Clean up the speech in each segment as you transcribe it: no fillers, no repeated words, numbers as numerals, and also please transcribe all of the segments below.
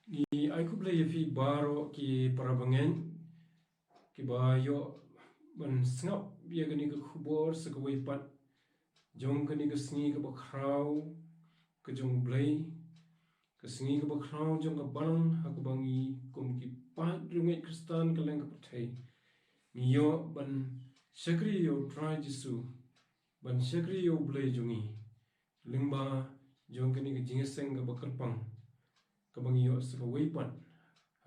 Ni aku play fi baro ki parabangen ki bayo ban snap ya gani ke khubor se ke pat jong gani ke sngi ke bakrau ke jong play ke sngi ke bakrau jong ke bang ha ke bangi kum ki pat rungai kristan ke leng ke pathai ni yo ban shakri yo try jisu ban shakri yo play jongi lingba jong gani ke jingiaseng ke bakalpang ke bangi yo se ke pat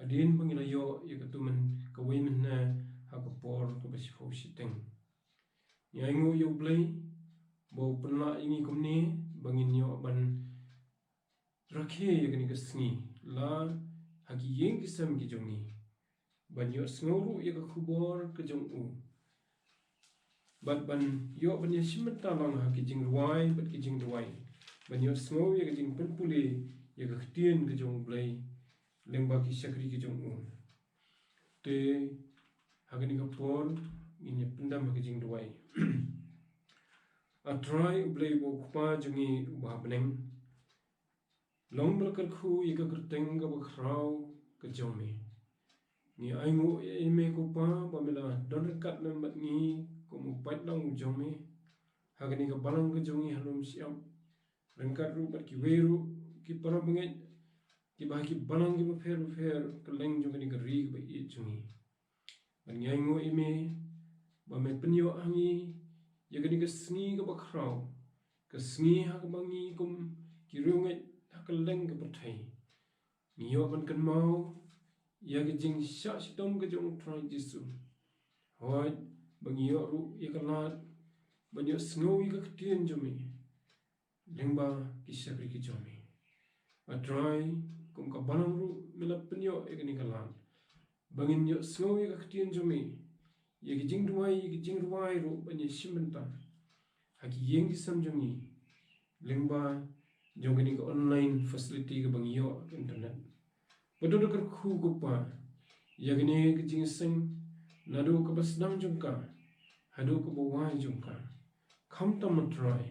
adin pangila yo ya ketumen kawai menna ha kapor ke basifo siteng ya ingu yo play bo penla ingi kumni bangin yo ban rakhe ya gani kesni la hagi yeng kisam ki jongi ban yo sngoru ya ke khubor ke jong u ban yo ban ya simta lang ha ki jing ruai bat ki jing ruai ban yo sngo ya ke jing penpuli ya ke htien ke jong play lengba ki syakri ki jong u te hagani ka por in pendam ke jing duai a try ublei bo kpa jungi ubah beneng long belkar khu ika kerteng ka bakrau ke jomi ni aingu eme ko pa bamela don kat lembat ni ko mu pat dong jomi hagani ka balang ke jongi halum siap rengkat ru bat ki weru ki para benget ki bah ki balang ki fer ke leng jongani ke ri ke i jungi ban nyango ime ba me penyo angi ya gani ke sngi ke bakrau ke sngi ha ke bangi kum ki rungai ha ke leng ke pathai ni yo ban kan mau ya ke jing sha sitom ke jong try jisu hoi bangi yo ru ya ke lat ban yo sngo ke ktien jomi lengba ki sakri ki jomi a try kum ka balang ru mela penyo ya gani ke lat bangin yo sngo ya ke ktien jomi ya ki jing ruai ru banya simenta haki yeng ki samjongi lengba jongani ke online facility ke bang yo internet betul kar khu ko pa ya gani ke jing seng nadu ke basdang jongka hadu ke bawai jongka kham tam try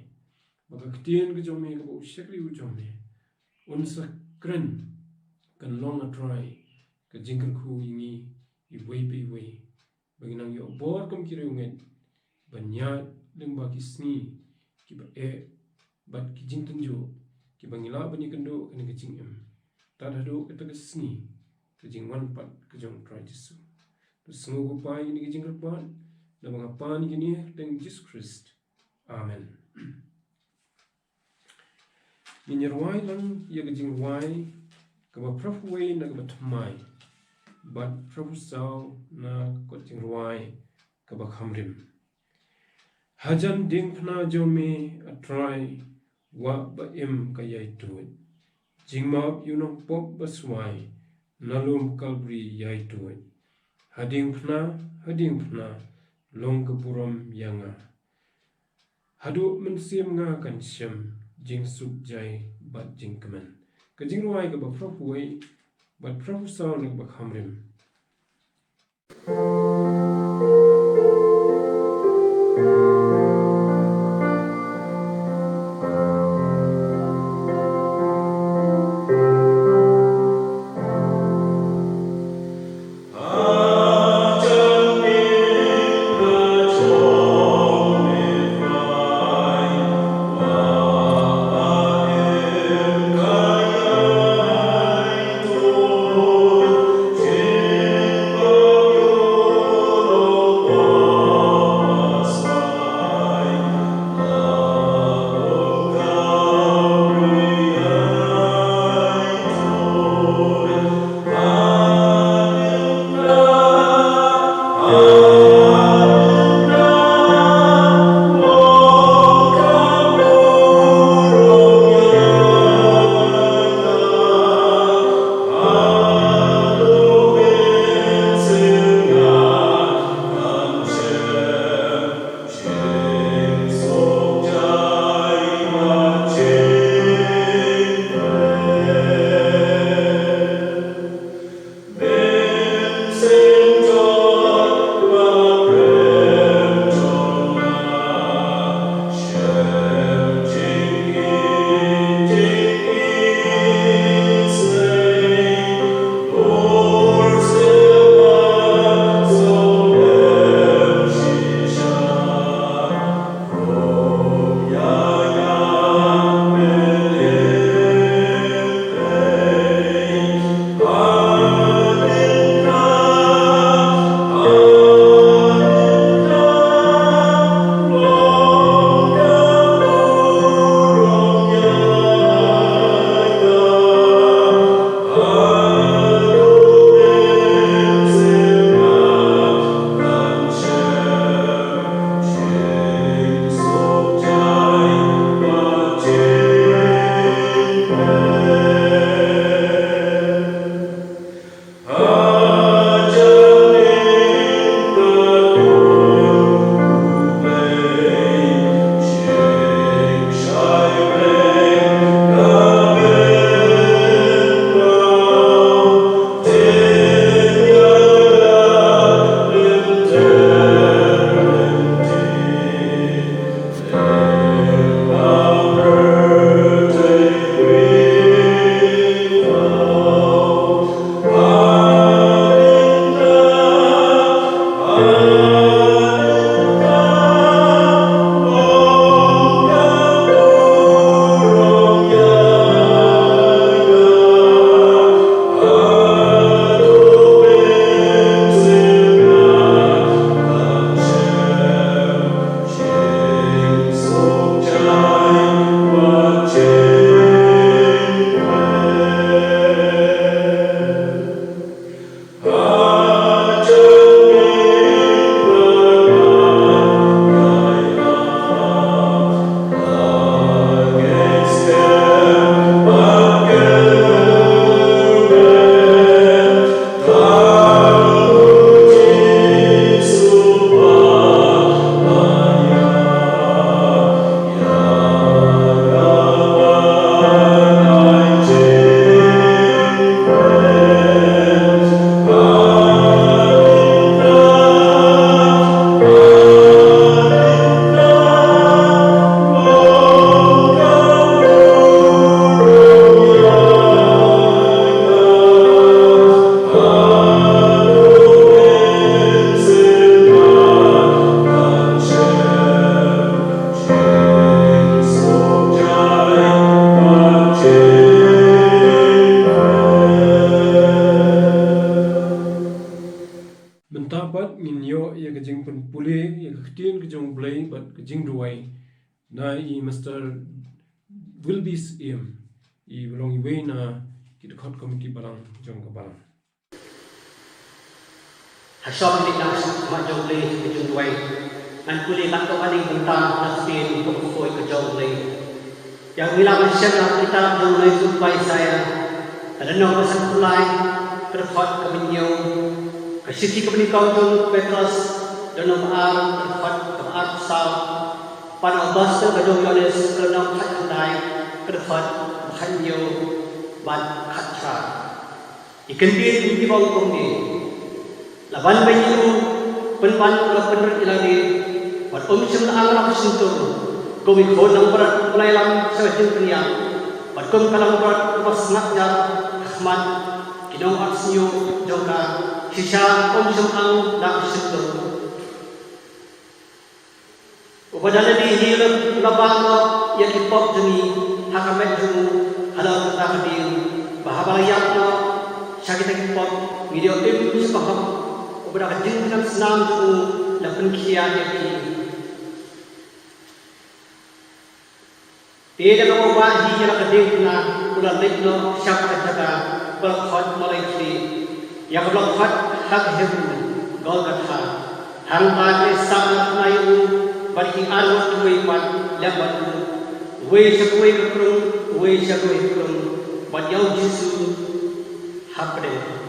baga ktien ke jomi ke bo shakri u jomi unsa kren kan long try ke jing khu yingi I wei bagi nang yo bor kam ki reunget banyat lengba ki sni ki ba bat ki jing tenjo ki bangila bani kendo kene ke jing em ta hado ke ta sni ke jing wan pat ke jong try jisu to sngo go pai ni ke jing pat na bang apa ni ni teng Jesus Christ amen ni nyerwai lang ya ke jing wai ke ba prafuwe na ke ba tmai bat Prabhu sau na koting ruai kabak hamrim hajan ding phna jomi a try wa ba im kayai tuit jingmap yunong pop baswai nalum kalbri yai tuit hading phna long kapuram yanga hadu mensim nga kan syam jing suk jai bat jing kemen ka jing ruai ka ba Prabhu but Prabhu sau nak bakhamrim Yeah. try na I master will be I belong I na kita khot committee barang jong ka barang Hasam ni lang ma jong le jong wai an kuli tak to aning bentang nak tin untuk koi ke jong le yang bila masyarakat kita jong le supaya saya ada nama pasal kulai terhad kemenyo kesisi kemenikau jong Petrus dan nomor terhad kemenar sal pada bas terkejung Yohanes kerana hadai terhad kemenyo ban katra ikan dia di bawah kongni laban banyu penpan pener ilani buat sem anak sentur kami khon nang berat mulai lam sejeng dunia buat kami kalang berat pas ngaknya Ahmad kidong aksio joka sisa sem ang nak sentur upadana di hilang labang yang ipok jeni hakamet jumu halau tahadir bahabayat no sakit ipok video tim sepaham Udah dengan senang tu lapan kian yang tidak mau bahi yang kedeng na ulah lekno siapa jaga berkhot Malaysia yang berkhot hak hebu gol kata hang bagi sangat nayu bagi arwah tuai pat lebat we sakui kerung bagi Yesus hapde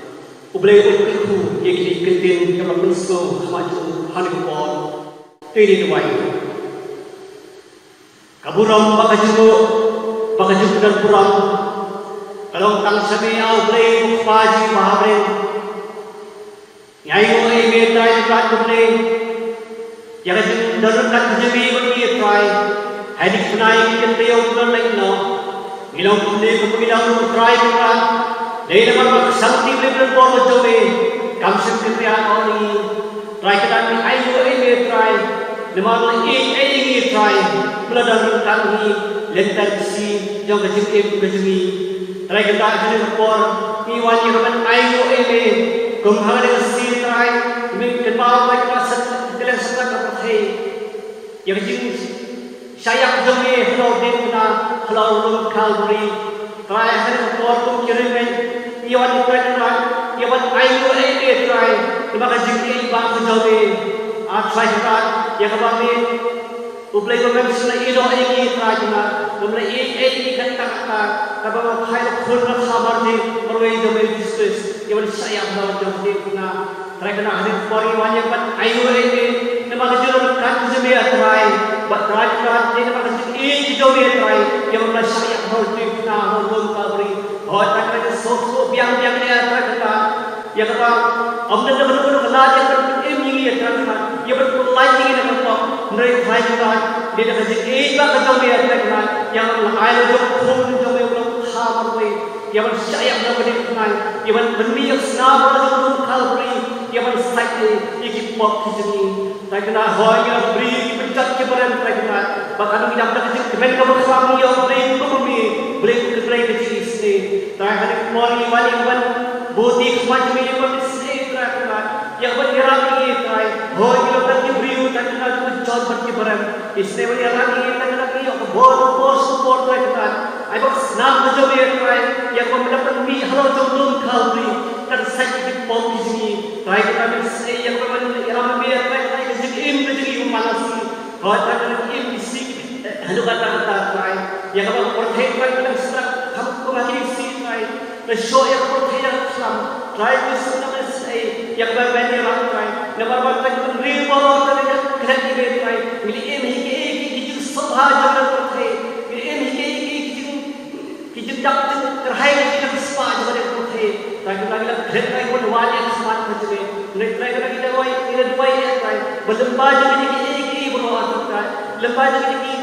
Ublay ukhu yekli kentin yang menso maju hanipon tiri duai kaburam bakajuku dan puram kalau tang sabi ublay ukhaji mahabre nyai mo ai metai kat ublay yang darurat kajabi bagi try hadik punai kentio bulan lain no ngilau ublay kumilau try kan Dari nama sakti beribu bom jome, kamsen kriya oni, try kita ni ayu try, nama ini try, pelajar kami lentar si jauh kejumi, try kita jadi por, iwan yang ayu kumhang dengan si try, kenal mereka setelah setelah kerja, yang jadi saya jome kalau dia kalau orang kalburi, try hari por kumkirim Iwan ikan Iwan ayu try lima kajik bang kejawe try kat yang kami ublay kami sila ilo try kita ublay kata kalau hai khun khabar ni perway jome distress Iwan saya bawa jome kuna try kena hari pori wanya pan ayu lima kajik kan jome try try kat lima kajik jome try Iwan saya bawa jome kuna hon kabri और तक सोच बियांग ने आता कता या कता हमने जब बनो कला या कर एमी ये तरह ये बन को लाइक ये न करता नरे फाइल का दे दे जे एक बार कता में आता कता या आए जो खून जो में वो खामर में या बन शायद न बने कता ये बन बन्नी स्ना बड़ा जो खाल पड़ी ये बन साइड ये की पॉप खिचनी ताकना हो या ब्री की पिक्चर के बारे में ताकना बकानो की जब तक कमेंट का बखवाम या ब्रेक को भी ब्रेक के चीज से ताकि मौली वाली बन बोधी खमज में ये बन से ताकना या बन यराकी ताई हो ये लोग की ब्रीउ ताकना कुछ चौथ बन के बारे में इसने बन यराकी ताकना की या बहुत सपोर्ट ताकना आई बस नाम जो भी ताई या बन मतलब मी हलो जो तुम खाओगी कर सच की पॉलिसी ताई का मैं से या बन यराम भी ताकना Jadi malasi, kalau tak ini misi, hendak kata try, yang kalau perhatian try kita serak, kamu kembali si try, show yang perhatian Islam, try itu sebenarnya saya, yang berbeda orang try, nama kita real orang try, kita ini try, milik ini kita semua jangan perhatian, milik ini kita terhai kita semua jangan perhatian, tapi lagi kita pun wajib semua perhatian, try kita buat ini dua try. Berlembah jadi ini berdoa kita. Lembah jadi ini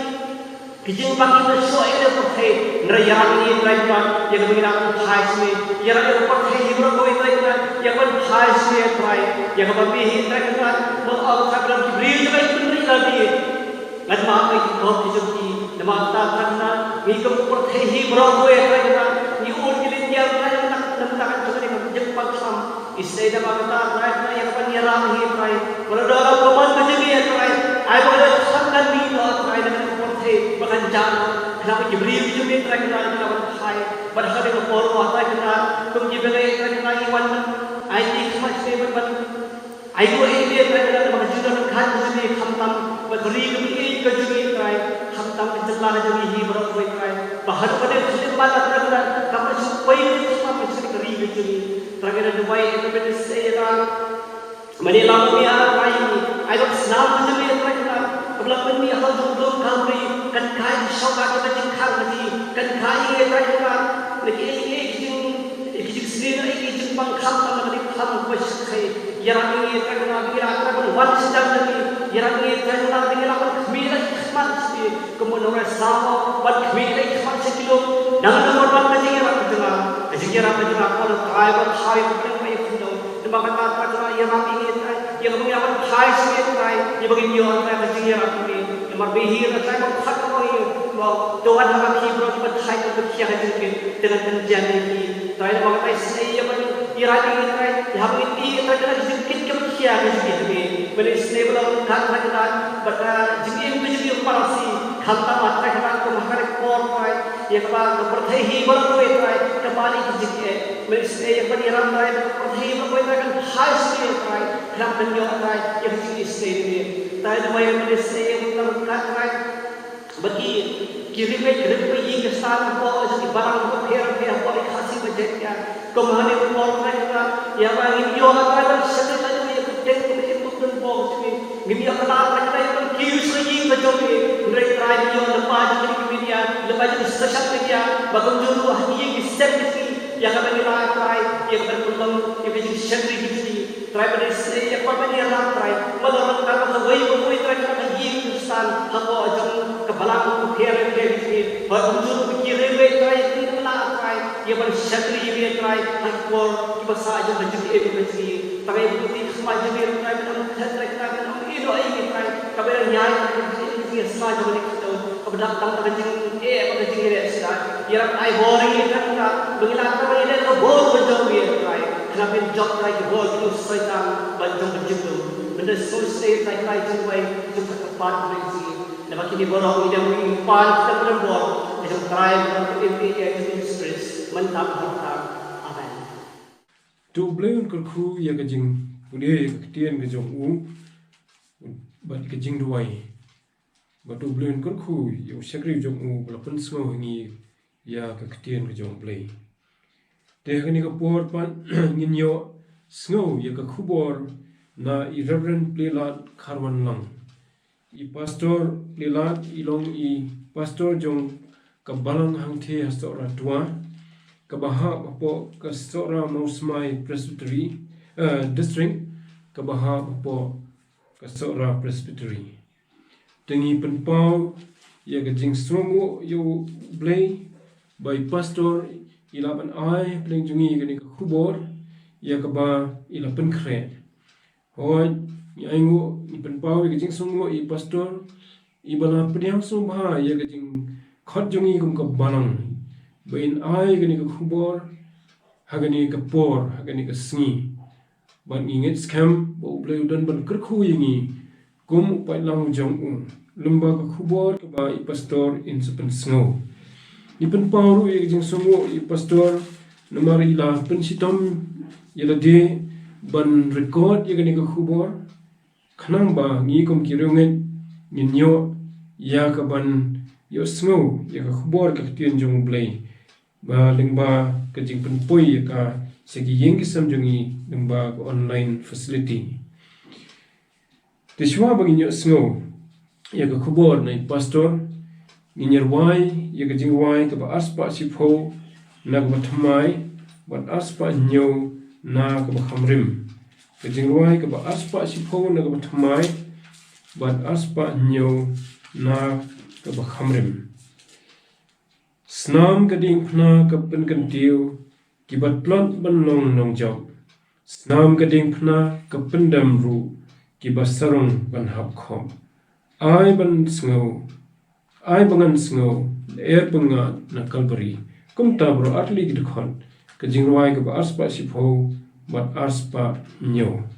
kijing pagi bersyukur itu perhai. Nerayang ini terima yang mengira perhai sini. Yang ada perhai hiburan kau itu terima yang perhai sini terima. Yang kami terima mengaku dalam kibri juga itu lagi. Ngan maaf itu kau dijumpi. Nama kita karena ini kau perhai hiburan kau itu terima. Ini orang jadi dia orang nak juga dengan jemput sama. Istilah kita terima yang penyerang ini terima. Kalau dalam koman kerja ni terima. Ayah boleh sangat ni terima. jana kenapa jibri jibri try kenal kenapa hai padahal itu por wata kenal tum jibri try kenal iwan ai ni cuma stable ban ai go dia try kenal maka juda khan jibri khamtam beri jibri ke jibri try khamtam jelah jibri hi berok boy try bahar pada jibri bala try kenal kamu supaya cuma mesti keri jibri try kenal dubai itu benda saya mani lama ni ai ai dok senang jibri try kenal Belakang ni hal tu belum kami kan kai syaukat kita jengkang lagi kan kai kita jengkang lagi ini sendiri ini jengkang kham lagi kham bersyukur yang ini kita nak kita akan wan sedang lagi yang ini kita nak kita akan kemilah khmat sih kemudian orang sama wan kemilah khmat sekilo dengan nomor wan lagi yang kita dengar jika kita dengar kalau kai wan kai kita mai kuno tempat kata yang ini yang mengawan kai sih kai yang begini orang yang Marbihir saya mau khat kau ini, Tuhan akan hibur kita khai kita kiah jengkin dengan kerjaan ini. Saya mau kata saya yang irani ini, yang ini kita kena jengkin kita kiah jengkin ini. Beli seni belum khat kita, berda jengkin itu jadi parasi. Khamta matra kita kemakan kor kai, yang kita bertehi belum kai, kembali jengkin. Beli seni yang beriran kai, bertehi belum kai kan khai seni kai, kerap menjauh kai yang jengkin seni ini. Saya mau yang beli seni Katrai bagi kirimnya kirim ke sana apa jadi barang apa phir apa dikasih budgetnya kemana uang mereka yang bagi dia orang ada sedih lagi yang kecil itu pun bos ini dia kenal mereka yang kius lagi betul ini mereka dia lepas jadi media lepas jadi sosial media bahkan juru ahli yang step ini yang kami nilai yang berkembang yang jadi sentri ini try pada yang apa dia nak try malah kalau woi try kita Pakistan hapo ajam kebalang khere ini berujung pikir try ini mana try ia bersatri ini try hakor bahasa aja menjadi edukasi tapi bukti semua jadi try dalam try dalam itu ini try kabar nyai ini semua jadi kita kepada datang terjing terjing ini sudah ia ai boring itu kan mengilat apa ini itu bor berjauh ini try kenapa job try bor itu setan berjauh berjauh benda susah try jumpai jumpa tempat berisi lepas ini borong ini mengimpan kita berbuat itu try itu express mentap mentap amen tu beliau kerku ya kejing dia ketian kejong bat kejing duai batu beliau kerku ya syakri jong belapan semua ini ya ketian kejong play deh ini kepor pan nginyo snow ya kekubor na irreverent playlat karwan lang i pastor playlat ilong i pastor jong kabalang hangte hastora tua kabaha apo kastora mausmai presbytery district kabaha apo kastora presbytery tengi penpau ya gajing strongo yo blay by pastor ilapan ai pleng jungi gani kubor ya kaba ilapan kre Hoi, ya ingo ni penpau ya kecing sungguh i pastor i bala pediang sumbah ya kecing khot jungi kum ke balang bain ai gani ke khubor hagani ke por hagani ke sngi ban inget scam bo bleu dan ban kerkhu yingi kum upai lang jong lemba ke khubor ke ba i pastor in sepen snow ni penpau ya kecing sungguh i pastor namari la pensitom ya de ban record ya gani ka khubor khanang ba ngi kom kirunget nginyo ya ka ban yo snow ya ka khubor ka tien jong play ba lingba ka jing pen poi ya ka segi yeng sam jongi lingba ka online facility tishwa ba nginyo snow ya ka khubor na pastor nginyer wai ya ka jing wai ka ba aspa sipho na ka thamai ba aspa nyo na ka khamrim kajing ruai ka ba aspa sipho na ka thamai ban aspa nyo na ka khamrim snam kading phna ka pen kan tiu ki bat plot ban long nong job snam kading phna ka pendam ru ki basarong ban hap khom ai ban sngo ai bangan sngo er bunga na kalbari kum tabro atli gid khon kajing ruai ka ba aspa sipho bat aspa nyo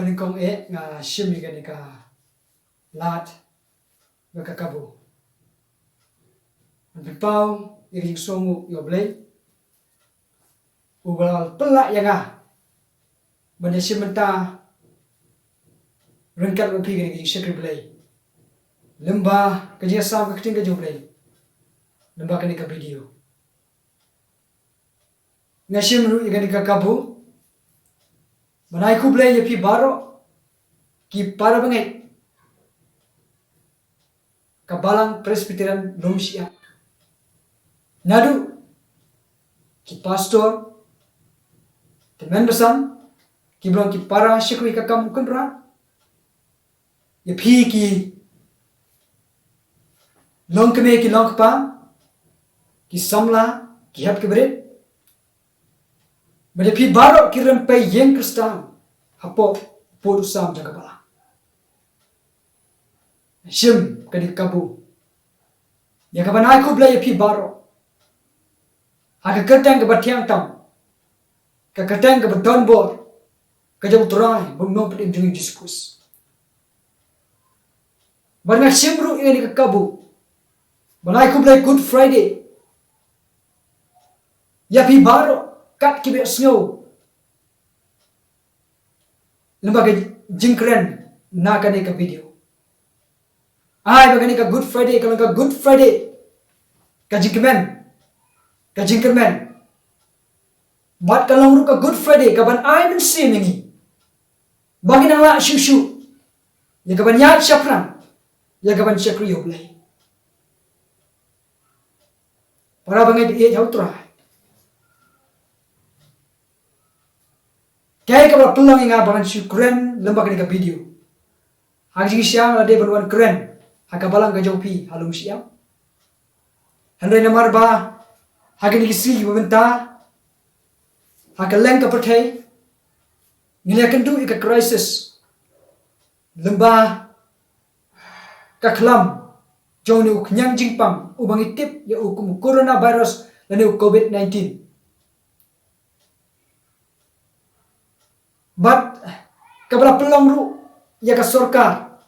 Baning kong nga shimi gani ka lat baka kabu. Pau iring songu yo blay. Ubal pelak yanga. Bani shimenta rengkat mapi gani shakri blay. Lemba kerja sam ka keting ka jo blay. Lemba kani ka video. Ngashim ru igani ka kabu. Manai ku blay yapi baro ki para bangai kabalang presbyterian lomsia nadu ki pastor teman besam ki bilang ki para syekui ka kamu kenra yapi ki long keme ki long pa ki samla ki hap ke berit Bagi baro kirim pe yang kristam hapo podu sam jaga bala. Shim kadi kabu. Ya kaban aku bela pi baro. Aga kertang ke batiang tam. Ka kertang ke beton bor. Ka jauh terai bung pet indung diskus. Barang shimru ini ke kabu. Bala aku bela Good Friday. Ya pi baro kat kibe snow lembaga jingkren na kani ka video ai bagani ka Good Friday kalau ka Good Friday ka jingkermen bat kalau ru ka Good Friday ka ban ai men sim ini bagi nang la shu ya ka ban ya syafran ya ka ban syakri yo blai para bangai di jauh trai Kaya ka pelang inga balan syukran lembaga ni ka video. Hagi siang ada berwan keren. Haka balang ka jopi halum siang. Handai namar ba hagi ni kisi benta. Haka leng ka pertai. Ngila kendu ika crisis. Lemba ka kelam jong ni uknyang jingpam ubang itip ya ukum coronavirus dan COVID-19. But kabala pelong ru ya ka sorkar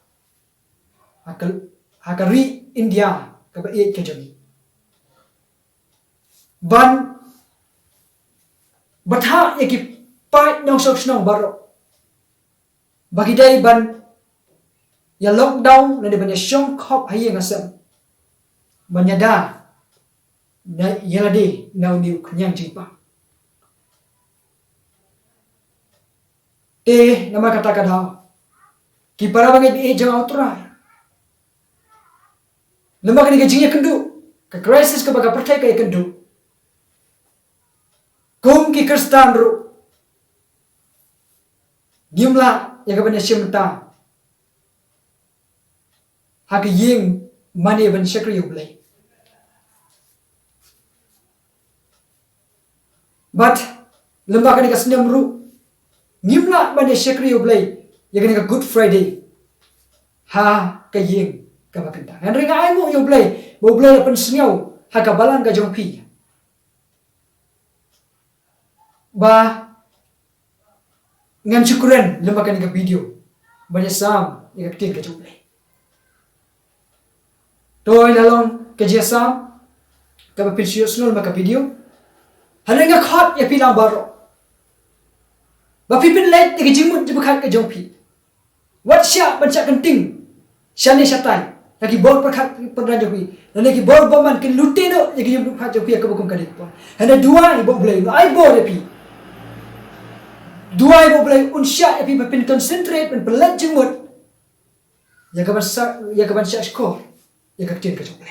hakari India kaba e kejami ban batha ya ki pai nong sok snong baro bagi dai ban ya lockdown na de ban ya shong khop haye ngasam banyada na yalade now new knyang jingpa nama kata kadang ki para bangai bi jang autra lembaga ni gajingnya kendu ka crisis ka baga pertai ka kendu kum ki kristan ru gimla ya ka banya shimta ha ka ying mane ban shakri ublai but lembaga ni ka sendam ru Ngimla bani syakri ublay yagan ka Good Friday ha kaying ka bakanta han ringa ay mo ublay ublay pan snyaw ha ka balang ka jongpi ba ngam syukuran lembaga ni ka video bani sam ya ka tin ka ublay toy lalong ka sam ka pin snol maka video han ringa khat ya pilang baro Ba pipin let ke jimut jebakhat ke jongpi. Wat sya bancak kenting. Syane syatai. Lagi bor perkhat pernah jongpi. Dan lagi bor boman ke lutino lagi jumpa khat jongpi ke bukum kadit pon. Hana dua ibu belai. Ai bor depi. Dua ibu belai unsya epi pipin concentrate pen pelat jemut. Ya ka bansak skor. Ya ka tin ke jongpi.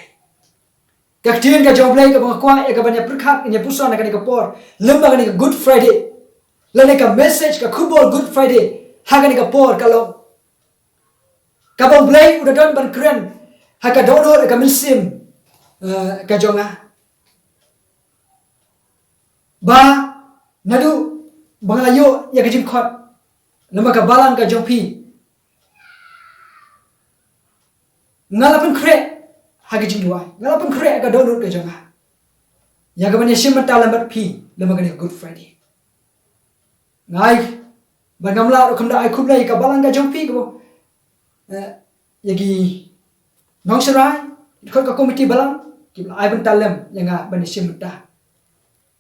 Ka tin ke jongpi ke bangkwa ya ka banyak perkhat nya pusan akan ke por. Lembaga ni Good Friday. Lalu ka message ka kubol Good Friday haga ni ka por kalau kabang blay udah don ban keren haga download ka milsim ka jonga ba nadu bangalayo ya ka jingkot lama ka balang ka jongpi ngalapan kre haga jingduai ngalapan kre ka download ka jonga ya ka banya shimata lambat pi lama ka ni Good Friday Ngai Bangamla kamda ai khumlai ka balanga jompi ko yagi nongsarai ko ka komiti balang ki ai ban talem yanga ban simta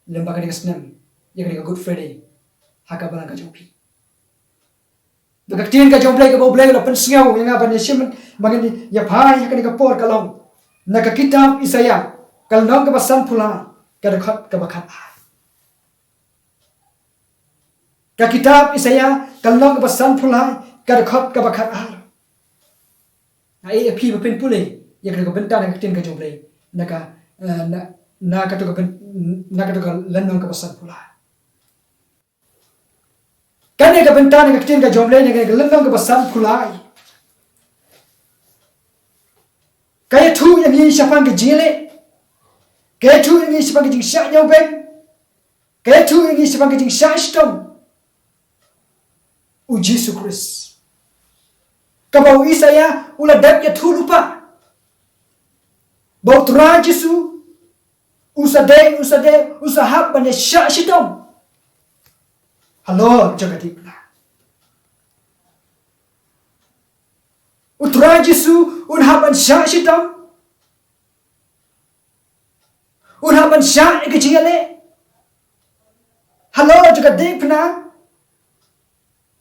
lembaga ni kasnem yagi Good Friday haka balanga jompi Bakatien ka jomplay ka boblay la pensingaw yanga ban sim bangani ya phai haka ni ka por kalong naka kitab Isaya kalnong ka basan pula ka dakhat ka bakhat ka kitab Isaya kalnong ka basan pula ka dakhat ka bakhat ai phi ba pen pule ya ka benta na tin ka jomplay naka na ka to ka lanong ka basan pula kane ka benta na tin ka jomplay na ka lanong ka basan pula kaya tu yang ini siapa yang jele kaya tu yang ini siapa yang syak nyobeng kaya tu yang ini siapa yang syak stom uji Yesus kabau Isaya ula dap ya tu lupa bau tra Yesus usahab bane syak stom halo jagati utra Yesus unhaban syak stom unhaban syak ikijele halo jagati pna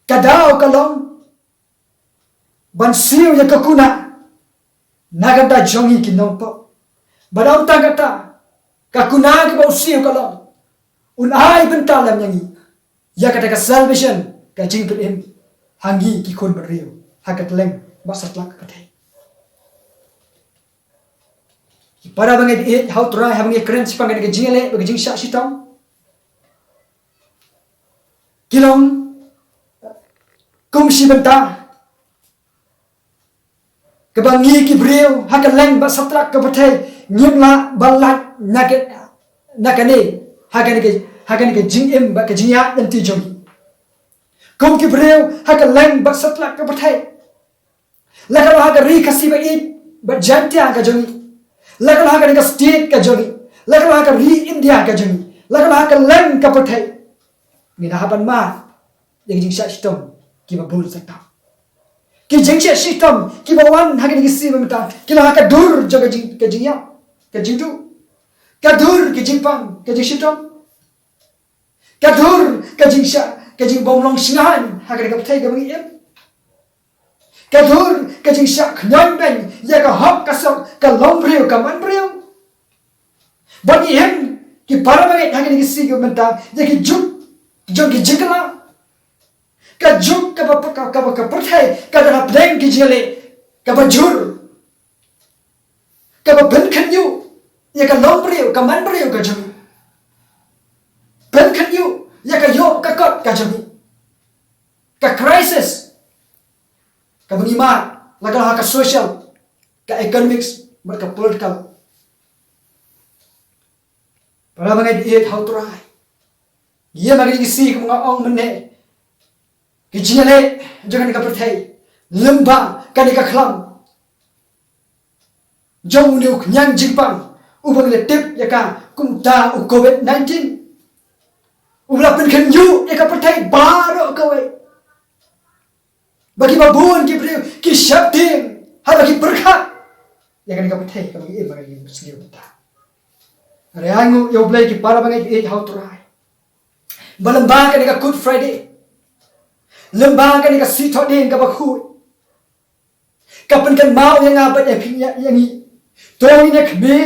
kadau kalong bansiu ya kakuna nagata jongi kinompo badau tagata kakuna ke bau siu kalong unai bentalam yangi ya kata ka salvation ka jingpin im hangi ki kon beriu hakat leng masatlak katay para bangai how try having a current sipang ka jingale ka jing syak sitong kilong kumsi benta kebangi ki beriu hakat leng masatlak ka patay nyimla balat nakane hakan ke jing im ba ke jinya dan ti jogi kum ki beriu hakat leng masatlak ka patay lakal haga ri kasi ba it ba jantia ka jogi lakal haga ka state ka jogi lakal haga ri India ka jogi lakal haga leng ka patay mina haban ma yang jing syak stom ki ba bul sakta ki jing syak stom ki ba wan haga ni si ba mata ki la haga dur joga jing ka jingya ka jingdu ka dur ki jingpang ka jing stom ka dur ka jing syak ka jing bomlong singahan haga ka patay ka bangi kadur ka jing syak nyang ben ya ka hop ka sok ka lombriu ka manbriu bagi hem ki para bangai hangin ki sig menta ya ki juk ki jingla ka juk ka perthai ka da pleng ki jele ka bajur ka ba ben khanyu ya ka lombriu ka manbriu ka jung ben khanyu ya ka yo ka kot ka jung ka crisis ka bangima lagal ka social ka economics ka political para bangai diet how try ye magi si ka mga ong mene ki jile jangan ka perthai lemba ka ni ka khlam jong niu nyang jingpang ubang le tip ya ka kumta u COVID-19 ubla pen khan yu ya ka perthai baro ka wei bagi babun ki beriu ki syabding ha bagi berkat ya kan ka patay ka bagi bagi sliu ta reangu yo blai ki para bangai ki how try balamba ka ni ka Good Friday lamba ka ni ka si thoding ka bakhu ka pen kan mau yang abat ya pinya yang ni tong ni khme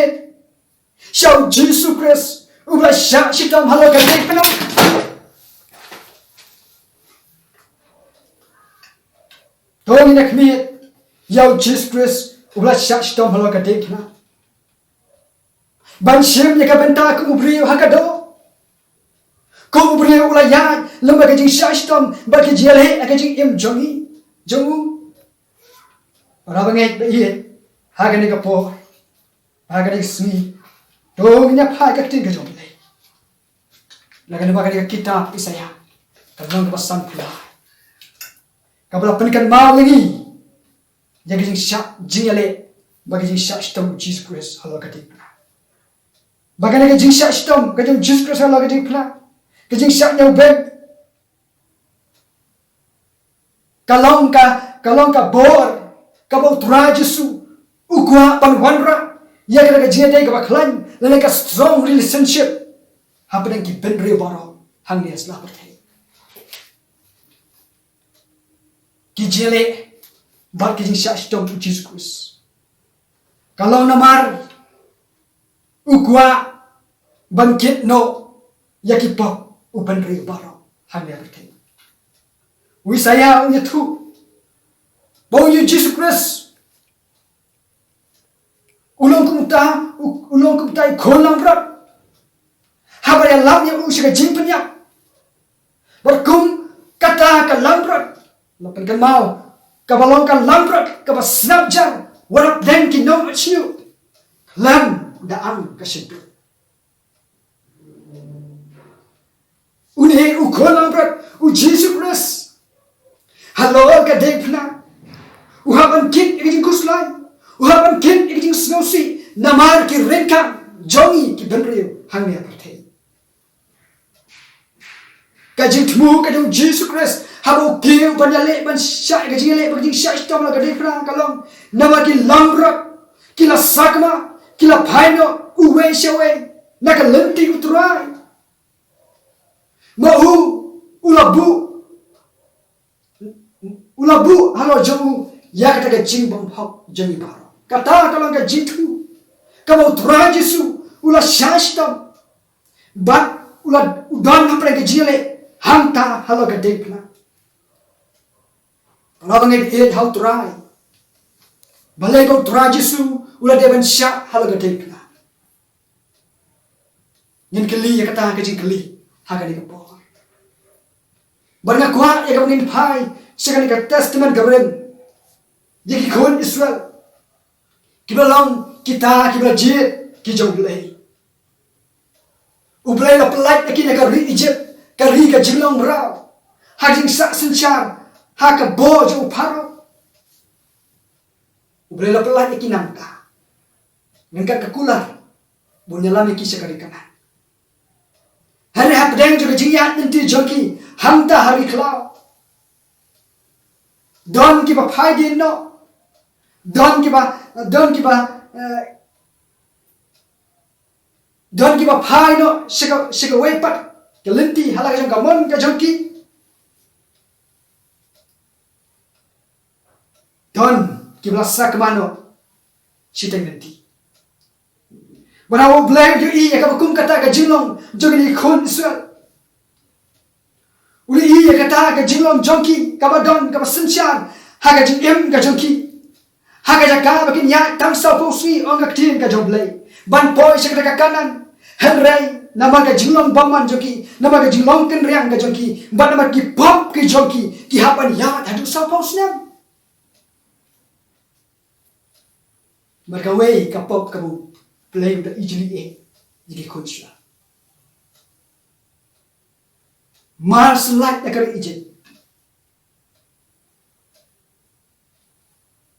shau Jesus Christ ubla sha shitam halo ka dek peno tong ni khme yau Jesus Christ ubla sha shitam halo ka dek na ban shim ya ka benta ku bri ha ka do ku bri ula ya lamba ka jing sha shitam ba ka jele ka jing im jongu para bangai ye ha ka ni ka po ha ka ni sni tong ni pha ka tin ka jong le la ka ni ba ka ni ka kitab Isaya ka long ka san pula ka bla pen kan ma lagi ya ka jing sha jingale ba ka jing sha shitam Jesus Christ halo ka tin bagana ka jing sha shitam ka jing Jesus Christ halo ka tin pula ka jing sha nyau ben kalong ka bor kabau tura Jesu ugwa ban wanra ya ka jede ka baklan lele ka strong relationship hapdang ki benre baro hangni asla perthai ki jele bar ki jing stom Jesus Christ kalau namar ugwa bangkit no yaki pop uban ri baro hangni perthai wisaya unya thu bau you Jesus Christ ulong kumta kholam rak habar ya lam ya usika jimpnya berkum kata ka lambrak lapan kan mau kabalong ka lambrak ka snapjar warap den ki no achnu lam da am ka shidu une u kholam rak u Jesus Christ hello ka depna u haban kit igin kuslai uhaban kin iking snowsi namar ki renka jongi ki benrio hangnya parthe kajing thmu kadung Jesus Christ habu kiu banale ban sha gajile baging sha stom la gadai pra kalong namar ki lambrak kila sakma kila phaino uwe shewe naka lenti utrai mahu ulabu halo jongu ya kata jing bom hok jongi baro kata kalau ka jitu kau tura Jesu ula shashtam bat ula udan hapre ke jile hangta halo ka depna kalau banget it hau turai balai kau tura Jesu ula deban sha halo ka depna nyen keli ya kata ka jing keli haga ni ko barna kwa ya ka ngin phai sekali ka testament gabren yaki khon Israel kibalong kita kibajit kijoglei ublei la pelait akina ka ri Egypt ka ri ka jinglong rao hajing sa sinchar ha ka bojo pharo ublei la pelait akina ka ngka ka kular bunyalami kisha kari kana hari hapdeng juga jingyat inti joki hamta hari klau don ki ba phai din no don ki ba phai no shika way pat ke linti hala ka jong kamon ka jongki don ki bla sak mano shiteng linti banawo blame you ya ka kum kata ka jinglong jogini khon sual uli ya kata ka jinglong jongki ka ba don ka ba sinchar ha ka jing em ka jongki haga jaka bakin ya tam sa posui ongak tin ka joblei ban poi sekra ka kanan henrei nama ka jinglong baman joki nama ka jinglong ken riang ka joki ban nama ki pop ki joki ki hapan ya hadu sa posnem marka wei ka pop ka bu play da ijli e yiki khonchla mars light da kar ije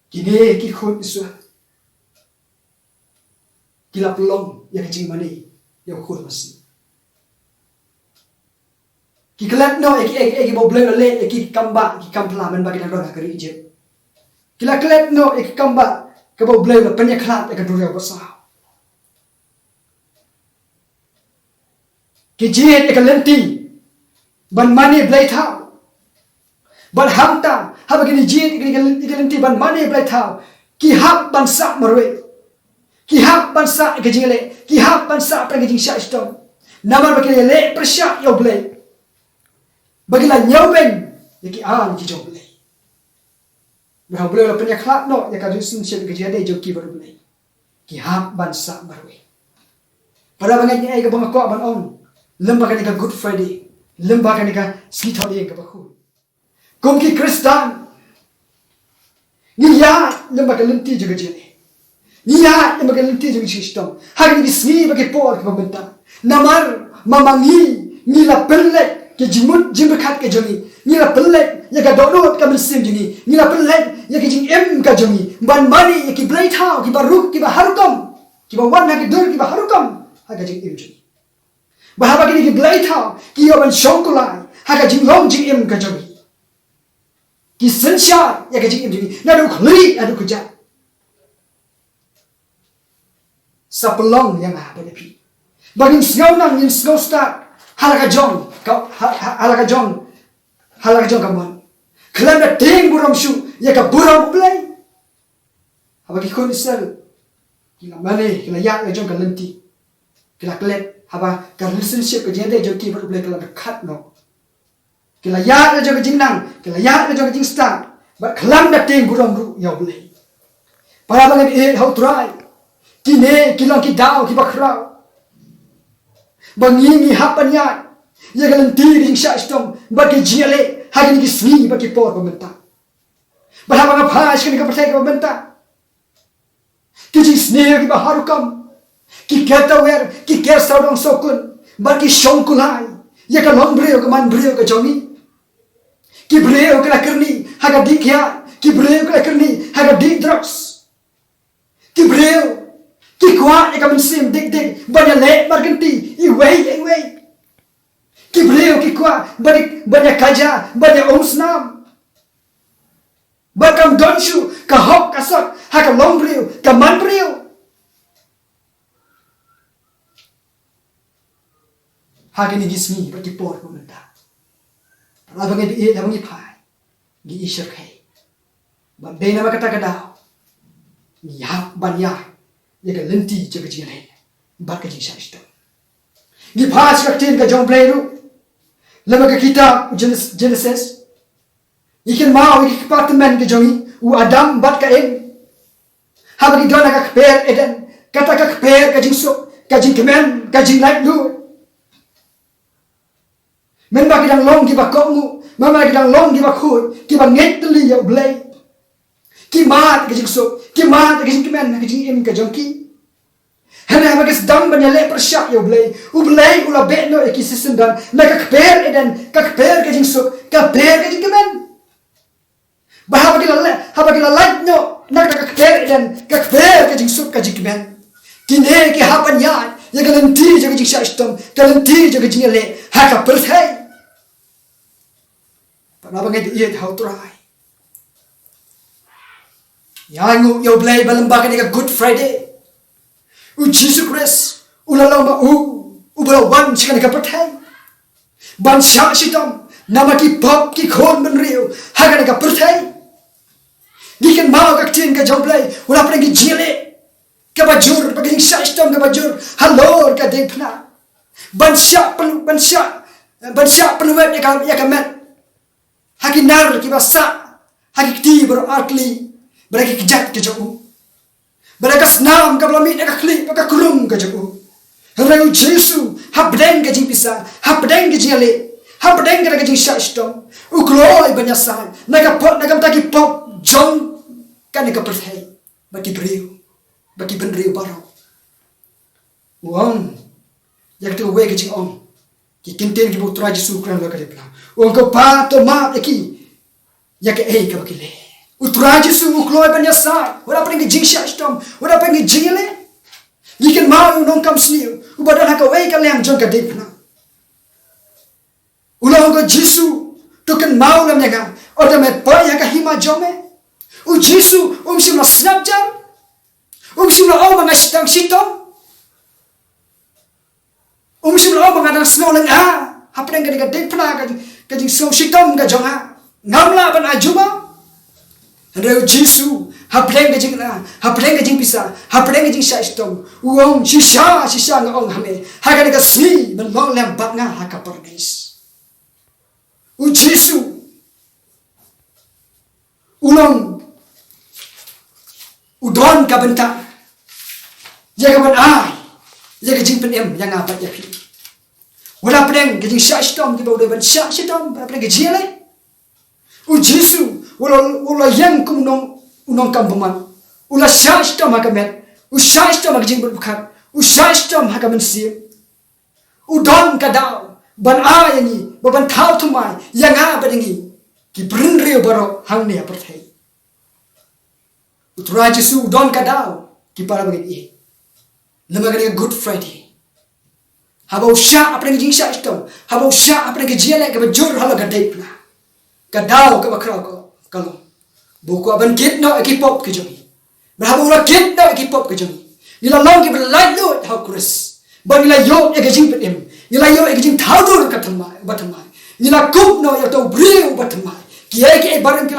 kini ki khot Israel kila pelong ya kecing mani ya khot masih ki kelat no eki bobleng le eki kamba ki kampla men bagi nang kari Egypt kila kelat no eki kamba ke bobleng penya klat eka duria besar ki jet eka lenti ban mani blai thau ban hamta haba kini jit ikalenti ban mane blai thau ki hap ban sa marwe ki hap ban sa ikajile ki hap ban sa pragijing sha stom namar bakile le persha yo blai bagila nyauben yaki an ki jo blai bah blai la penya khat no ya ka jusin chen ke jade jo ki bar blai ki hap ban sa marwe pada bangai ni ai ka bang ko ban on lemba ka ni ka good friday lemba ka ni ka skitholi ka bakhu kum ki kristan niya lemba ka lenti juga jene niya lemba ka lenti juga sistem hari ni sni bagi por ka benta namar mamangi ni la pelle ke jimut jimbekat ke jongi ni la pelle ya ka donot ka mesim jongi ni la pelle ya ke jing em ka jongi ban mani ya ki blai thau ki baruk ki ba harukom ki ba wan na ki dur ki ba harukom ha ka jing em jongi bahaba ki blai thau ki yo ban shongkulai ha ka jing long jing em ka jongi ki sensya ya ka jing ini na du khli adu kuja sapelong yang apa depi bagin snow nang in snow start halaka jong kaman kelana ting buram shu ya ka buram play abagi kon sel kila mane kila yak le jong ka lenti kila klet haba ka relationship ka jende jo ki ber play kila khat no kila yak le jong ka jing nang kila yak le jong ka jing start ba klang da ting buram ru ya play para bang e how try kine kila ki dau ki bakrau bangi hapanya ya ka lenti ding sha stom ba ki jele hagin ki swi ba ki por pementa ba haba ka phas ki ka percaya ka pementa ki jing snare ki ba harukam ki kata wer ki kesa dong sokun ba ki shongkulai ya ka long breo ka man breo ka jongi ki breo ka kerni haga dikya ki breo ka kerni haga dik drugs ki breo ki kwa ya ka mensim dik ba ya le margenti I wei ki breo ki kwa ba ya kaja ba ya omsnam ba kam donshu ka hok ka sok haga long breo ka man breo hagini gismi bagi por pementa labangi di labangi pai gi isher kai ba bena ma kata kadao ya ban ya ka lenti je ka jile ba ka ji shashto gi phas ka tin ka jong pleru lama ka kitab Genesis ikan mau iki apartment ke jongi u Adam bat ka en habagi dona ka per eden kata ka per ka jing so ka jing kemen ka jing light lu men ba kidang long ki ba komu mama kidang long ki ba khut ki ba nget li ya blay ki mat ka jing so ki mat ka jing kemen ka jing em ka jonki hana ba kes dang ban le persyak ya blay u blay u la be no ki sisendan na ka per eden ka per ka jing so ka per ka jing kemen bahaba kila light no na ka per eden ka per ka jing so ka jing kemen kine ki hapan ya ya galanti je ka jing shastom galanti je ka jing le ha ka perthai na bangai di how try ya ngu yo blay balamba ka Good Friday u Jesus Christ ulala ma u bala wan chika ka perthai ban sha shitam nama ki pop ki khon ban riu ha ka perthai dikan mau ka tin ka joblay ula preng ki jile ka bajur paging sha shitam ka bajur halor ka dekna ban sha penuet ya ka met haki nar ki basa haki ti ber atli beraki kejat ke joku beraka snam ka blamit ka kli ka kurung ka joku Reu Jesu habdeng ka jing pisa habdeng ka jale habdeng ka jing shastom u gloi banyasai naga taki pop jong kan ka perthai baki benriu baro wong yak tu we ka jing on ki kinten ki putra Jesu kran lo ka depla wong ko pa to ma eki ya ke ka bakile utra Jesu ukloi banyasa ora pring jing shastom ora pring jile ikan mau nong kam sniu ubadan ka we ka lem jong ka depna ulang ko Jesu to kan mau lam yaga oda me pa ya ka hima jome u Jesu sima snap jam sima au mga shitom sima au mga dang snow lang hapren ka depna ka jing so shitom ka jong ngamla ban ajuma Reu Jesu hapren ka jing pisa hapren ka jing shastom uong shisha nga ong hame haga ka smi ban long lem bat nga haka paradise u Jesu ulong udon ka benta ya ka ban ya ka jing pen em yang apat ya pi wala pren ka jing shastom ki ba ban shastom ba pren ka jile u Jesu wala yang kum unong kambuman ula shastom hakamet u shastom hakajing berbukat u shastom hakamansi udon kadau ban yani baban thau thumai yanga badangi ki brinre baro hangni aperthai utra Jesu udon kadau ki para bagi lemagani Good Friday habau sha apre jing shastom habau sha apre jele ka bajur hala gadai pla kadau ka bakrau ko kalau buku aban kit no ekipop ke jongi berhabu la kit no ekipop ke jongi nila long ki belai lut how Chris ba nila yo e gajing petem nila yo e gajing thaudur katama batama nila kup no ya to briu batama ki ai ki barang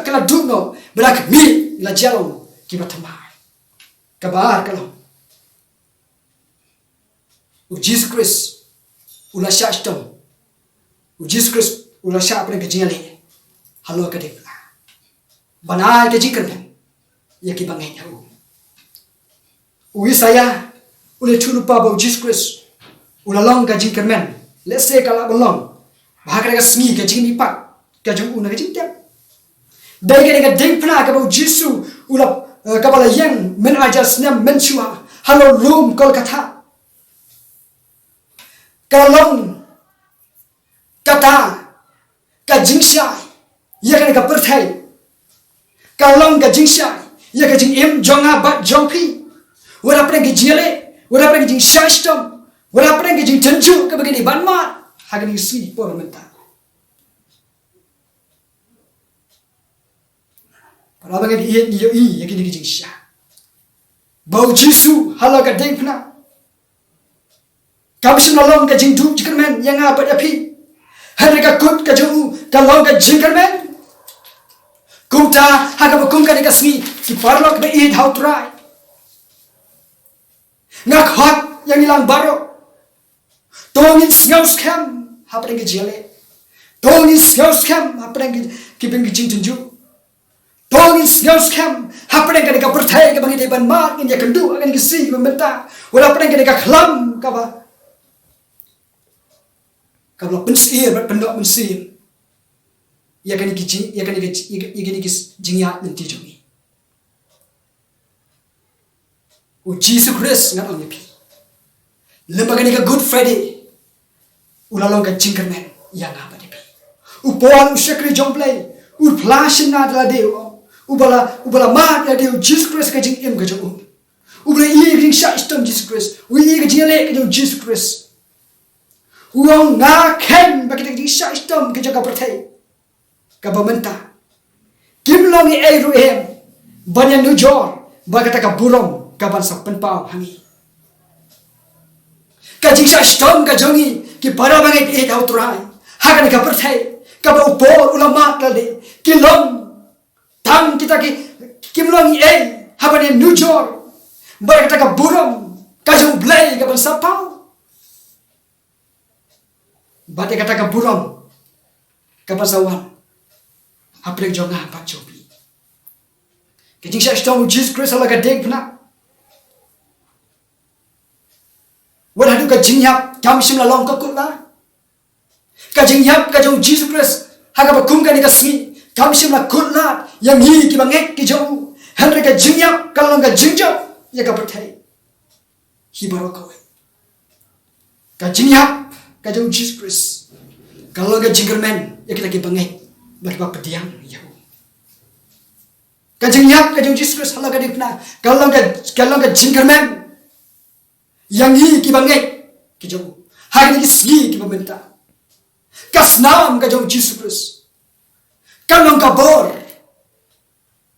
kala du no belak mi nila jalo ki batama kabar kalau Jesus Christ ula syastom Jesus Christ ula sya apne gajingale halo ka dek banai ke jikar ya ki bangai nyaru ui saya ule churupa ba Jesus Christ ula long ka jikar men let's say kala belong bahkan ka smi ka jing pak ka jung una ka jing tem dai ka ding pna ka ba Jesus ula ka bala yang men ajas nem men chua halo room kolkata kalong kata ka jingsha ya ka perthai kalong ka jingsha ya ka jing em jonga bat jongpi wala apne ki jele wala apne ki jing shastom wala apne ki jing tenju ka begini banma hagani si por menta para bagani yo ya ki jing sha bau jisu hala ka dengpna kabishim lalong ka jing du jikermen yang apa api hari ka kut ka jung ka long ka jikermen kumta haga kum ka nikasmi ki parlok be id how try ngak hot yang ilang baro tongin sngau scam hapre ke jele tongin sngau scam hapre ki beng jing tunju tongin sngau scam hapre ka perthai ka bangi deban mat in ya kendu akan ki si membenta wala hapre ka khlam ka ba kalau pensir pendok pensir ya kan iki jingya nanti jongi Jesus Christ ngat ang pi lembaga ni ka Good Friday ulalong ka jingkermen yang apa di pi upon usyakri jomplay flash na dala deo ubala mat ya deo Jesus Christ ka jing em ka jong ubala i ring sha istom Jesus Christ wi ka jingale ka jong Jesus Christ uang nga ken bagi di sya istom ke jaga pertai ka bamenta kimlong i ai ruem banyan nujor bagata ka burom ka ban sa penpau hangi ka jing sya istom ka jongi ki para bangai e dau turai hagan ka pertai ka ba upor ulama lade kilom tang kita ki kimlong i ai haban nujor bagata ka burom ka jong blai ka ban sa pau bate kata ka burom ka pasawan apre jonga pa chopi ke jing sha stong Jesus Christ ala ka deg pna wala du ka jing yap kam sim la long ka kutla ka jing yap ka jong Jesus Christ ha ka ba kum ka ni ka smi kam sim la kutla yang hi ki bangek ki jong han ka jing yap ka long ka jing jap ya ka perthai hi baro ka ka jing yap ka jong Jesus Christ kalau ka jingkermen ya kita ki bangai berapa pediang ya ka jing yap ka jong Jesus Christ hala ka dipna kalau ka jingkermen yang hi ki bangai ki jong hari ni sli ki pementa kasnam ka jong Jesus Christ kalau ka bor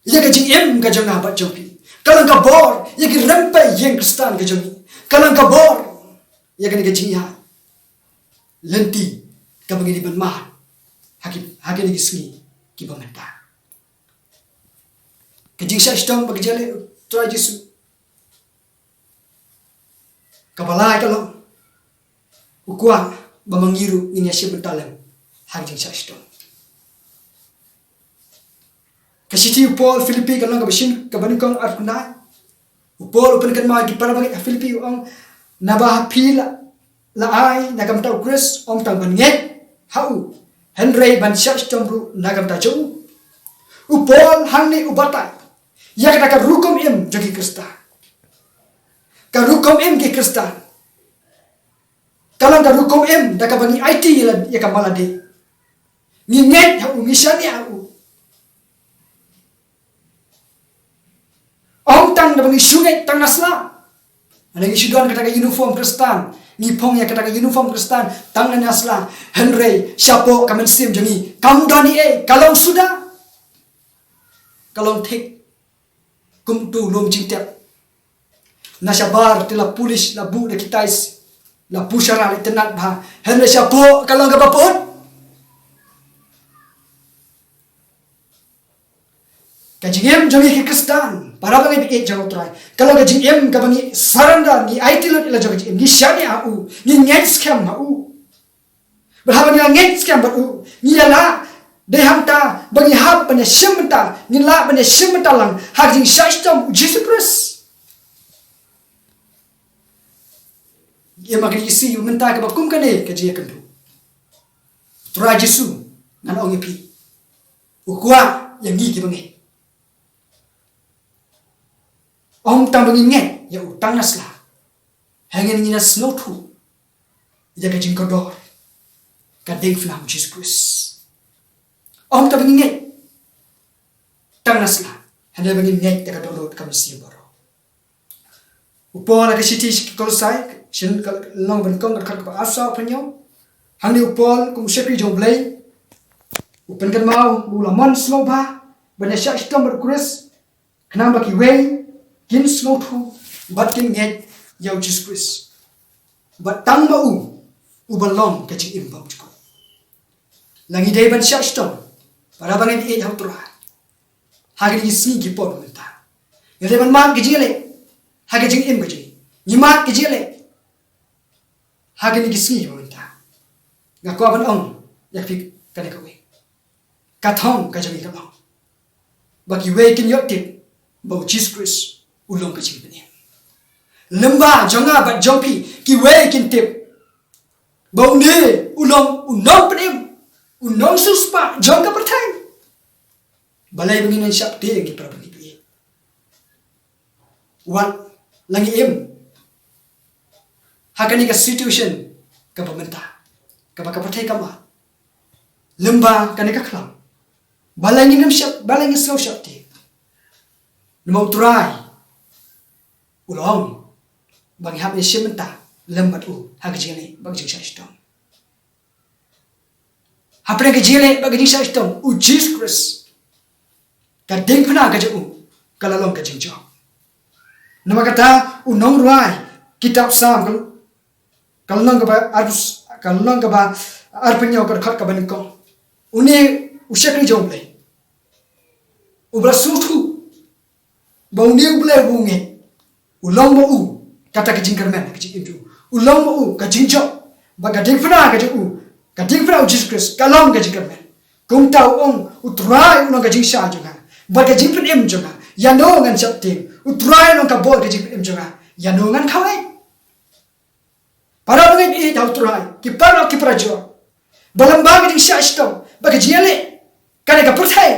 ya ka jing em ka jong apa jopi kalau ka bor ya ki rempai yang Kristen ka jong kalau ka bor ya ka jing ya lenti ka bangi di banma hakin ni sni ki pementa ka jing sha stong bagi jale try Jesus kabalai kalau ukwa bamangiru ini asyik bentalan hakin sha stong ka siti upol Filipi kalau ka basin ka banikong arkuna upol upen kan ma ki para bagi Filipi ang nabah pila la ai nagam tau Chris om tang ban nget hau Henry ban sha stong ru nagam ta chou upol hangni ubata ya ka rukum em jogi Krista ka rukum em ki Krista kalau ka rukum em da ka bani IT ya ka malade ni nget hau misani hau om tang da bani sungai tang nasla ana ngi sidon ka uniform Kristen ni pong ya kata uniform Kristen tangan asla Henry siapo kamen sim jani kam dani kalau sudah kalong thik kum tu lom jing tep na shabar te la pulis la bu de kitais la pushara le tenat ba hen le shapo kalong ka bapot ka jingem jongi ke kristan para bangai bi jago trai kalau ka jingem ka bangi saranda ni aitilot ila jogi ni shani au ni nget scam au berhaba ni nget scam au ni la de hamta bangi hab banya shimta ni la banya shimta lang ha jing shastom Jesus ia makin isi minta ke bakum kane ke dia kendu tra Jesu nan ong pi ukwa yang gi ki bangi ong tang bangi nge ya utang nasla hangen ni nas no tu ya ke jing kodor ka ding flam Jesus Christ ong tang bangi nge tang nasla hande bangi nge ka dolot kam si baro upola ke city kolosai shin long ban kong ka ka asa panyo hang ni upol kum shekri jong blay upen kan mau bula mon slow ba banya sha stom ber kris knam ba ki way kin slow thu bat kin nge yau Jesus Christ bat tang ba u balong ka chi im ba ko langi dei ban sha stom para bangai di hau tra hagi ni si ki pot menta ngale ban man ki jile hagi jing im ka ji ni mat ki jile hagi ni kisni menta ga ko ban ong ya pik kane ka we ka thong ka jami ka long ba ki we kin yot tip ba Jesus Christ ulong ka chi bani lemba jonga ba jompi ki we kin tip ba ne ulong penim unong suspa jonga pertai balai bangin syak te ki pra bani pi wan langi im hakani ka situation ka pamenta ka ba ka pathai kama lemba kane ka khlam balangi nam syak balangi slow syak ti namo try ulong bang hab ni shimenta lemba tu hak jene bang jing shastom hapre ke jele bang jing shastom u Jesus Christ ka ding phna ka ju kala long ka jing jo nama kata unong ruai kitab sam kalau nang ka arus kalau nang ka ba arpenyo ka khat ka ban ko uni ushak ni jom le ubra sutu bau ni uble bunge ulong mo u kata ka jing karmen ka jing tu ulong mo u ka jing jo ba ka ding fna ka ju ka ding fna Jesus Christ ka long ka jing karmen kum tau ong utrai unong ka jing sha jo ba ka jing pen em jo ya no ngan chap ting utrai nong ka bol ka jing em jo ya no ngan khawai para bangai ni dau trai ki para ki prajo balam bagi ding sha stom bagi jele kana ka perthai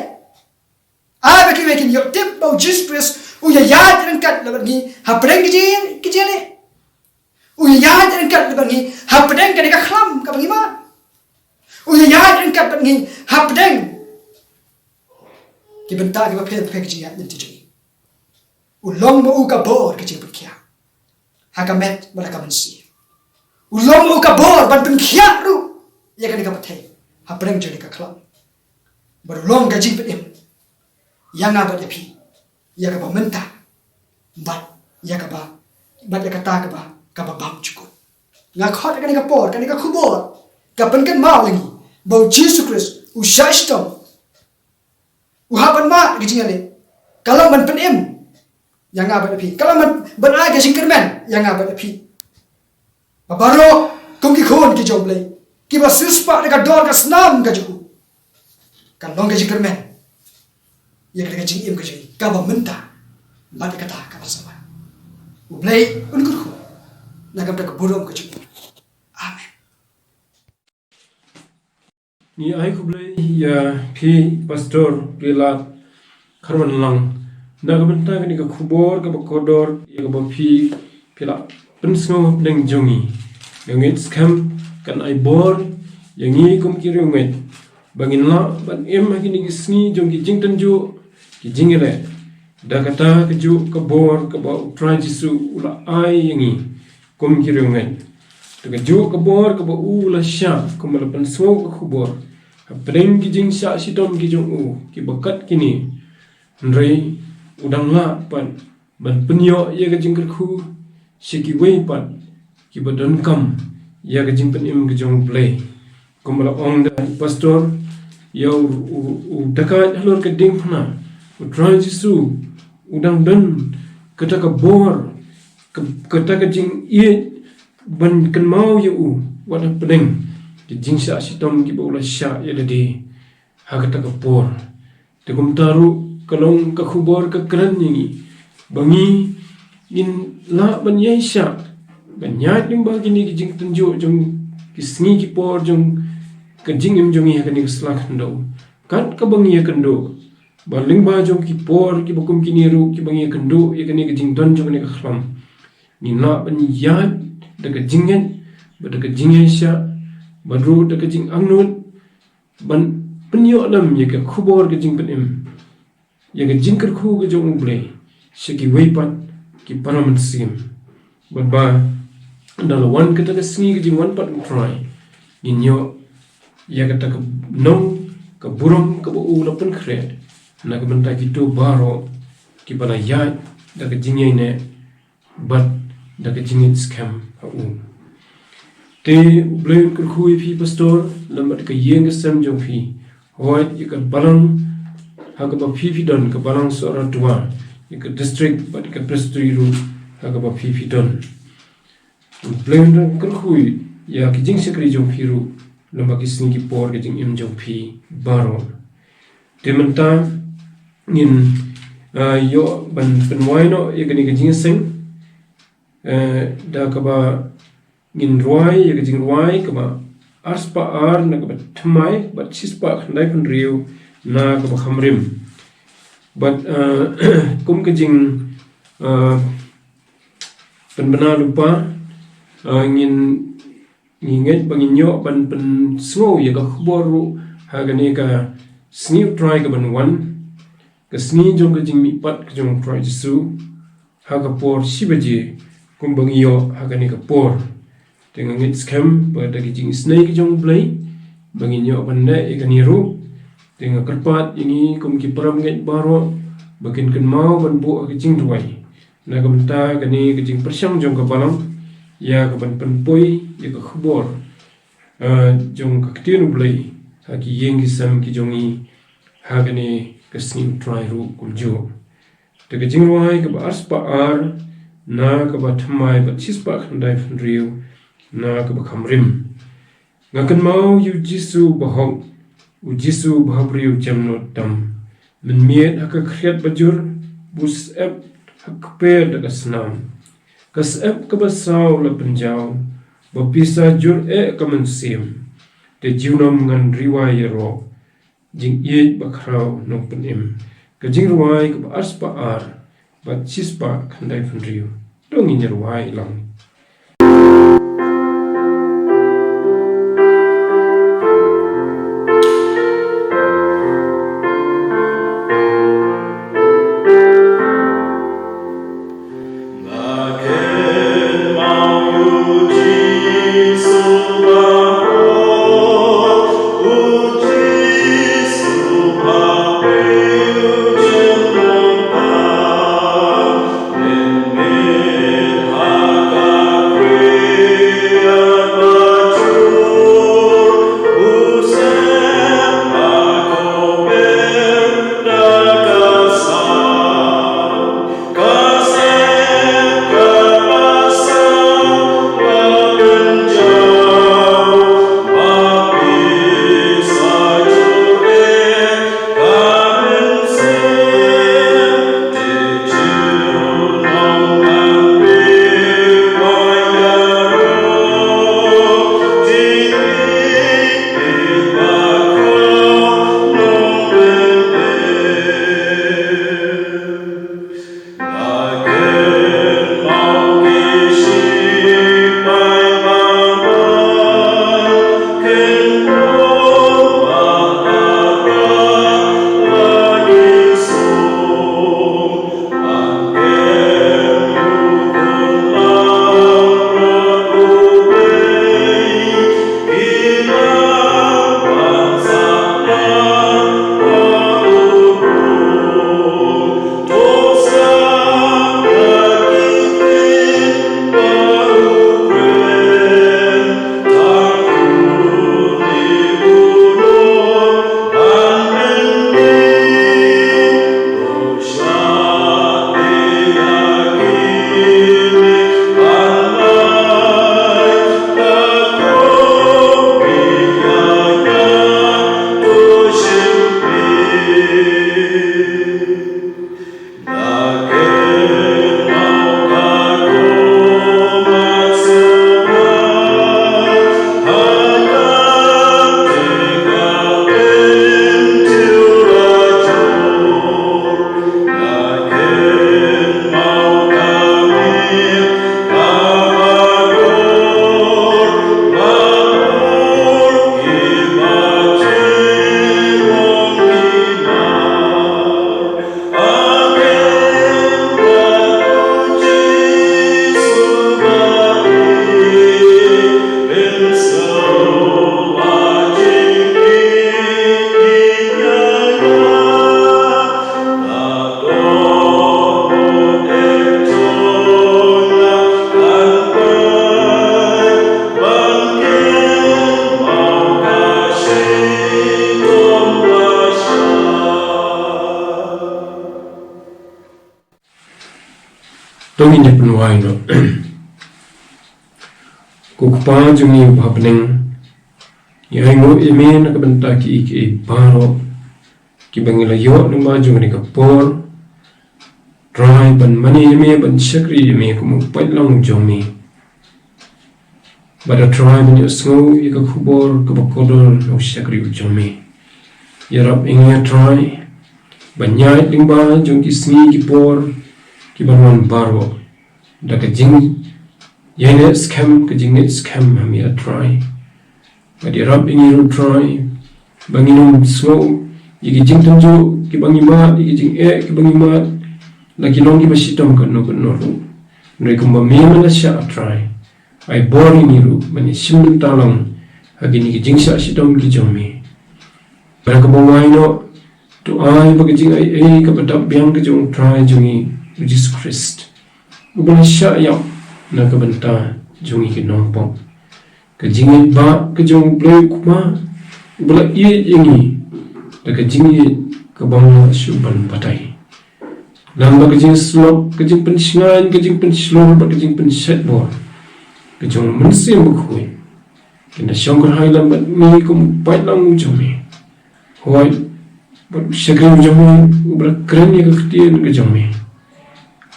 a bagi wekin yo tip bau Jesus Christ u ya ran kat labangi ha preng ki jele u ya ran kat labangi ha preng kana ka khlam ka bangi ma u ya ran kat bangi ha preng ki benta ki ba phe ki ya ni ti u long mo u ka bor ki ji bukya ha ka met bala ka mansi ulong u ka bor ban pin khia ru ya kan ka pathai ha preng jodi ka khlam bar long ka jing pem yang aba de phi ya ka ba menta bat ya ka ba bat ya ka ta ka ba bam chuko nga khot ka ni ka por ka ni ka khubor ka pen kan ma lengi bo Jesus Christ u shashtom u ha ban ma ki jing ale kalau ban pen em yang aba de phi kalau ban ai ka jing kermen yang aba de phi babaro kum ki khon ki job lei ki ba sispa ka dor ka snam ka ju kan long ka jikar men ya ka jing im ka jing ka ba menta ba ka ta ka ba sama u blei un kur khu na ka ka burom ka ju amen ni ai ku blai ya phi pastor rila kharwan lang na ka benta ni ka khubor ka ba kodor ya ka ba phi phila pensno deng jongi ngit scam kan ai bor yangi kum kirunget bangin la ban em hakini gisni jong ki jingtan ju ki jingele da kata ke ju ka bor ka ba try jisu ula ai yangi kum kirunget to ka ju ka bor ka ba ula sha kum la pan so ka khubor preng ki jing sha sitom ki jong u ki bakat kini Nrei udang la pan ban penyo ya ka jingker khu siki wei pan ki badan kam ya ka jing pen im ke jong play kumala ong da pastor ya u dakat halor ke ding phna u try jisu udang dan kata ka bor kata ka jing ye ban kan mau ya u wada pedeng ki jing sha sitom ki bola sha ya de ha kata ka bor te kum taru kalong ka khubor ka kran ni bangi in la ban yai sha ban nyat nim ba gini ki jing tunjo jong ki sngi ki por jong ka jing im jong ya ka ni slak ndo kan ka bangi ya kando ba ling ba jong ki por ki bakum ki ni ru ki bangi ya kando ya ka ni ka jing don jong ni ka khlam ni la ban yat da ka jingen ba da ka jingen sha ba ru da ka jing angnut ban penyo lam ya ka khubor ka jing pen im ya ka jingker khu ka jong ble siki weipat ki paraman sim ba dala wan ka ta ka sngi ka jing wan pat try inyo ya ka ta ka nong ka buram ka bu la pen khre na ka banta ki to baro ki bala ya da ka jingye ne bat da ka jingit scam ha u te ble ka khu fi pastor lambat ka yeng ka sam jong fi hoy ya ka balang haga ba fifi don ka balang sora tua ka district but ka presbytery ru haga ba fifi don blend kan khui ya ki jing sekri jong firu lamba ki singi por ki jing im jong phi baro tementa in yo ban penwai no ya ka ni ka jing seng da ka ba ngin roi ya ka jing roi ka ba arspa ar na ka ba thmai ba chispa khandai pun riu na ka khamrim but kum ka jing pen bana lupa ngin nginget bangin yo ban pen smo ya ka khboru ha ga ne ka sni try ka ban wan ka sni jong ka jing mi pat ka jong try jisu ha ka por sibaje kum bang yo ha ga ne ka por tengah ngit scam ba da ki jing snake jong play bangin yo ban ne ka ni ru tengah kerpat ini kum ki param nget baro bakin kan mau ban bu ka jing tuai na ka benta ka ni ka jing persyang jong ka balang ya ka ban pen poi ya ka khbor jong ka ktinu blai ha ki yeng ki sam ki jongi ha ka ni ka sing try ru kum jo te ka jing wai ka ba arspa ar na ka ba thmai ba chispa khandai fun riu na ka ba khamrim ngakan mau yu jisu bahong ujisu bhabriu jamno tam min miet haka khriat bajur bus ep hak pe da kasnam kas ep ka basaw la penjaw ba pisa jur kaman sim te jiwnam ngan riwaya ro jing ye ba khrau no penim ka jing ruai ka ba arspa ar ba chispa khandai fundriu dong in ruai lang Amen. ni ne penuai no kukupa jungi bhapeneng ya ngo eme na kabenta ki baro ki bangila yo numa jungi ka por try ban mani eme ban shakri eme kumu pailang jomi bada try ban yusngo ika kubor kabakodor no shakri jomi yarap inge try banyai lingba jungi sni ki por ki banwan baro da ka jing yene scam ka jing scam hami a try badi rap ingi ru try banginum so yiki jing tanjo ki bangi ma yiki jing ki bangi ma lagi longi basitom kan no ru nri kumba memana sha try ai bori ni ru bani simun talang hagini ki jing sha sitom ki jomi baraka bawai no to ai bagi jing ai ka badap biang ka jong try jungi Jesus Christ ubala sha ya na ka banta jungi ki nongpong ka jingi ba ka jong play kuma ubala ye yengi da ka jingi ka bangla shuban patai lamba ka jing slop ka jing pensingan ka jing penslor ba ka jing pensetbor ka jong mensim bukhui kina shongkar hai lamba ni kum pailang jomi hoi ba shagrim jomi ubala kren ya ka ktien ka jomi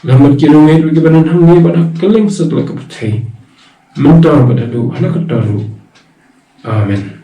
lamba kilomit ki banan hangi ba kaleng satla ka patai mentar ba da lu halakataru amen.